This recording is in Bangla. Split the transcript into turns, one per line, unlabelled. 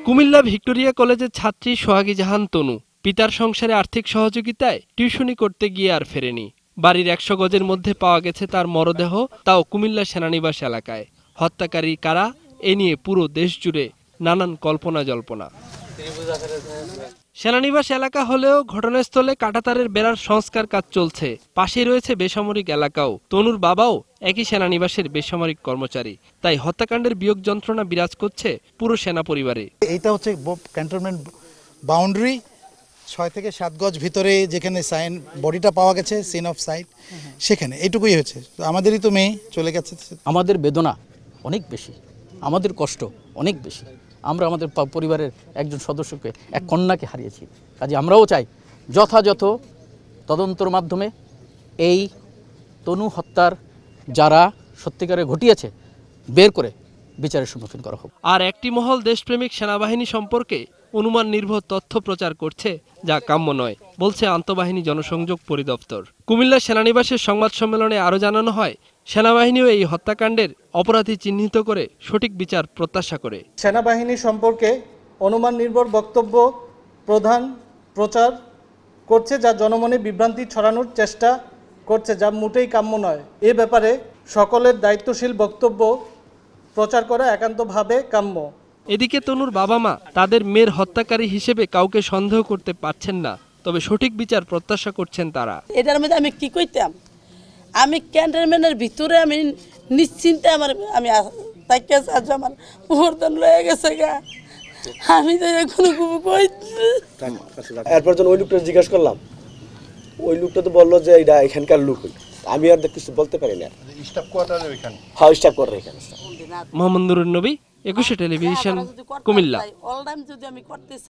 কুমিল্লা ভিক্টোরিয়া কলেজের ছাত্রী সোহাগী জাহান তনু পিতার সংসারে আর্থিক সহযোগিতায় টিউশনি করতে গিয়ে আর ফেরেনি। বাড়ির ১০০ গজের মধ্যে পাওয়া গেছে তার মরদেহ, তাও কুমিল্লা সেনানিবাস এলাকায়। হত্যাকারী কারা, এ নিয়ে পুরো দেশ জুড়ে নানান কল্পনা জল্পনা। সেনানিবাস এলাকা হলেও ঘটনাস্থলে কাঁটাতারের বেড়ার সংস্কার কাজ চলছে। পাশেই রয়েছে বেসামরিক এলাকাও। তনুর বাবাও একই সেনানিবাসের বেসামরিক কর্মচারী। তাই হত্যাকাণ্ডের বিয়োগ যন্ত্রণা বিরাজ করছে পুরো সেনা পরিবারে।
এইটা হচ্ছে ক্যান্টনমেন্ট বাউন্ডারি, ৬ থেকে ৭ গজ ভিতরে যেখানে সাইন বডিটা পাওয়া গেছে, সিন অফ সাইট, সেখানে এইটুকুই হয়েছে। তো আমাদেরই তো মেয়ে চলে গেছে।
আমাদের বেদনা অনেক বেশি, আমাদের কষ্ট অনেক বেশি। আমরা আমাদের পরিবারের একজন সদস্যকে, এক কন্যাকে হারিয়েছি। কাজে আমরাও চাই যথাযথ তদন্তের মাধ্যমে এই তনু হত্যার যারা সত্যিকারে ঘটিয়েছে বের করে বিচারের সম্মুখীন করা হোক।
আর একটি মহল দেশপ্রেমিক সেনাবাহিনী সম্পর্কে অনুমান নির্ভর তথ্য প্রচার করছে, যা কাম্য নয়, বলছে আন্তঃবাহিনী জনসংযোগ পরিদপ্তর। কুমিল্লা সেনানিবাসের সংবাদ সম্মেলনে আরও জানানো হয়, সেনাবাহিনীও এই হত্যাকাণ্ডের অপরাধী চিহ্নিত করে সঠিক বিচার প্রত্যাশা করে।
সেনাবাহিনী সম্পর্কে অনুমান নির্ভর বক্তব্য প্রচার করছে, যা জনমনে বিভ্রান্তি ছড়ানোর চেষ্টা করছে, যা মোটেই কাম্য নয়। এ ব্যাপারে সকলের দায়িত্বশীল বক্তব্য প্রচার করা একান্তভাবে কাম্য।
এদিকে তনুর বাবা মা তাদের মেয়ের হত্যাকারী হিসেবে কাউকে সন্দেহ করতে পারছেন না, তবে সঠিক বিচার প্রত্যাশা করছেন তারা।
এটার মধ্যে আমি কি কইতাম, আমি ক্যান্টনমেন্টের ভিতরে আমি নিশ্চিন্তে আমার মুহূর্তন লয়ে গেছে গা, আমি তো এখনো
এরপর যখন ওই লোকটা জিজ্ঞাসা করলাম, ওই লোকটা তো বললো যে এটা এখানকার লোক। আমি আর কিছু বলতে পারি না। স্টাফ কোয়ার্টার এখানে, হ্যাঁ স্টাফ কোয়ার্টার এখানে।
মোহাম্মদ নুরুন নবী, ২১ টেলিভিশন, কুমিল্লা।